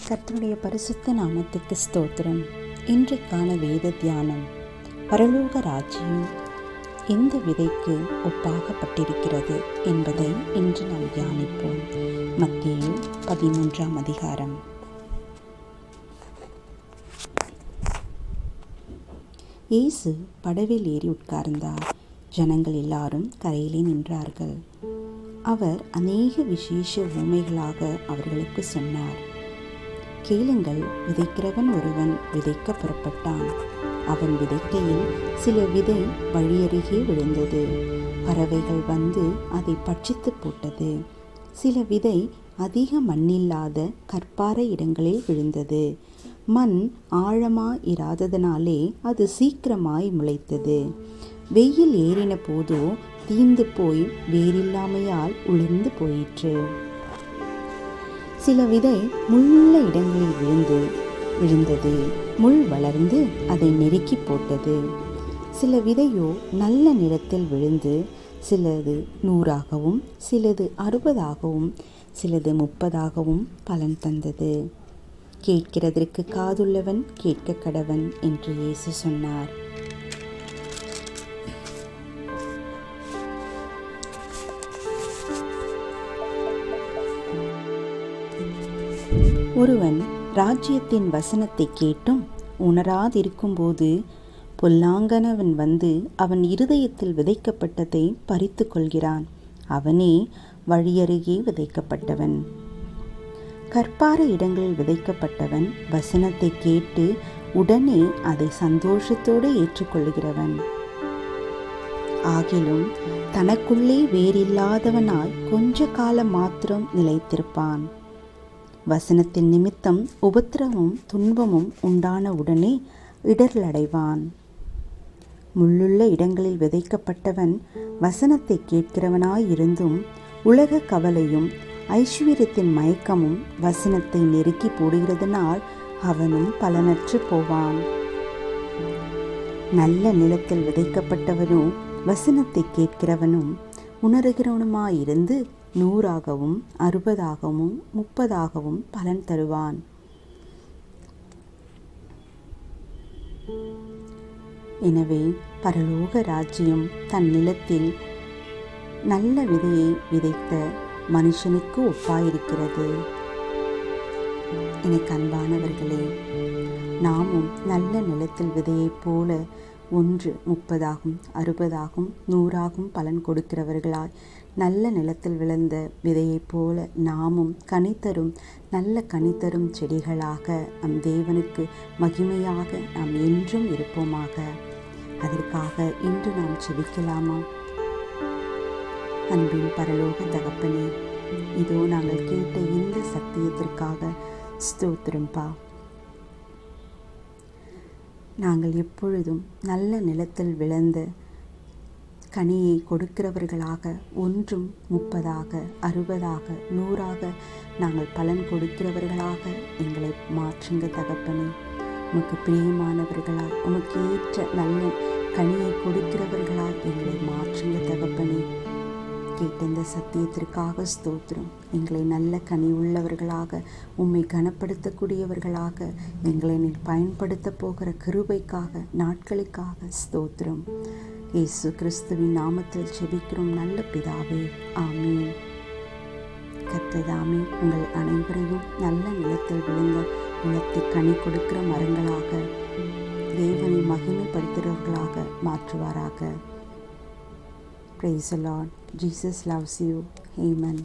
கர்த்தருடைய பரிசுத்த நாமத்துக்கு ஸ்தோத்திரம். இன்றைக்கான வேத தியானம், பரலோக ராஜ்யம் எந்த விதைக்கு ஒப்பாகப்பட்டிருக்கிறது என்பதை இன்று நாம் தியானிப்போம். மத்தேயு 11ஆம் அதிகாரம். இயேசு படவில் ஏறி உட்கார்ந்தார். ஜனங்கள் எல்லாரும் கரையிலே நின்றார்கள். அவர் அநேக விசேஷ உவமைகளாக அவர்களுக்கு சொன்னார். கேளுங்கள், விதைக்கிறவன் ஒருவன் விதைக்க புறப்பட்டான். அவன் விதைக்கையில் சில விதை வழியருகே விழுந்தது. பறவைகள் வந்து அதை பட்சித்து போட்டது. சில விதை அதிக மண்ணில்லாத கற்பாறை இடங்களில் விழுந்தது. மண் ஆழமாய் இராததனாலே அது சீக்கிரமாய் முளைத்தது. வெயில் ஏறின போதோ தீந்து போய் வேரில்லாமையால் உலர்ந்து போயிற்று. சில விதை முள்ள இடங்களில் விழுந்தது. முள் வளர்ந்து அதை நெருக்கி போட்டது. சில விதையோ நல்ல நிலத்தில் விழுந்து சிலது 100ஆகவும் சிலது 60ஆகவும் சிலது 30ஆகவும் பலன் தந்தது. கேட்கிறதற்கு காதுள்ளவன் கேட்க கடவன் என்று இயேசு சொன்னார். ஒருவன் ராஜ்யத்தின் வசனத்தை கேட்டும் உணராதிருக்கும்போது பொல்லாங்கனவன் வந்து அவன் இருதயத்தில் விதைக்கப்பட்டதை பறித்து கொள்கிறான். அவனே வழியருகே விதைக்கப்பட்டவன். கற்பாறை இடங்களில் விதைக்கப்பட்டவன் வசனத்தை கேட்டு உடனே அதை சந்தோஷத்தோடு ஏற்றுக்கொள்கிறவன். ஆகிலும் தனக்குள்ளே வேறில்லாதவனாய் கொஞ்ச காலம் மாத்திரம் நிலைத்திருப்பான். வசனத்தின் நிமித்தம் உபத்திரமும் துன்பமும் உண்டான உடனே இடரலடைவான். முள்ளுள்ள இடங்களில் விதைக்கப்பட்டவன் வசனத்தை கேட்கிறவனாயிருந்தும் உலக கவலையும் ஐஸ்வர்யத்தின் மயக்கமும் வசனத்தை நெருக்கி போடுகிறதுனால் அவனும் பலனற்று போவான். நல்ல நிலத்தில் விதைக்கப்பட்டவனோ வசனத்தை கேட்கிறவனும் உணர்கிறவனுமாயிருந்து 100ஆகவும் 60ஆகவும் 30ஆகவும் பலன் தருவான். எனவே பரலோக ராஜ்யம் தன் நிலத்தில் நல்ல விதையை விதைத்த மனுஷனுக்கு ஒப்பாயிருக்கிறது. எனக்கு அன்பானவர்களே, நாமும் நல்ல நிலத்தில் விதையைப் போல 1 30ஆகும் 60ஆகும் 100ஆகும் பலன் கொடுக்கிறவர்களாய் நல்ல நிலத்தில் விளைந்த விதையைப் போல நாமும் நல்ல கனிதரும் செடிகளாக நம் தேவனுக்கு மகிமையாக நாம் என்றும் இருப்போமாக. அதற்காக இன்று நாம் ஜெபிக்கலாமா? அன்பின் பரலோக தகப்பனே, இதோ நாங்கள் கேட்ட இந்த சத்தியத்திற்காக ஸ்தோத்திரம்பா. நாங்கள் எப்பொழுதும் நல்ல நிலத்தில் விளைந்த கனியை கொடுக்கிறவர்களாக 1 30ஆக 60ஆக 100ஆக நாங்கள் பலன் கொடுக்கிறவர்களாக எங்களை மாற்றுங்க தகப்பனே. உமக்கு பிரியமானவர்களாய் உமக்கு ஏற்ற நல்ல கனியை கொடுக்கிறவர்களாய் எங்களை மாற்றுங்க தகப்பனே. கேட்ட இந்த சத்தியத்திற்காக ஸ்தோத்திரம். எங்களை நல்ல கனி உள்ளவர்களாக உம்மை கனப்படுத்தக்கூடியவர்களாக எங்களை நீர் பயன்படுத்த போகிற கிருபைக்காக நாட்களுக்காக ஸ்தோத்திரம். இயேசு கிறிஸ்துவின் நாமத்தில் ஜெபிக்கிறோம் நல்ல பிதாவே, ஆமீன். கர்த்ததாமே உங்கள் அனைவரையும் நல்ல நிலத்தில் விழுந்த நிலத்தை கனி கொடுக்கிற மரங்களாக தேவனை மகிமைப்படுத்துகிறவர்களாக மாற்றுவாராக. Praise the Lord. Jesus loves you. Amen.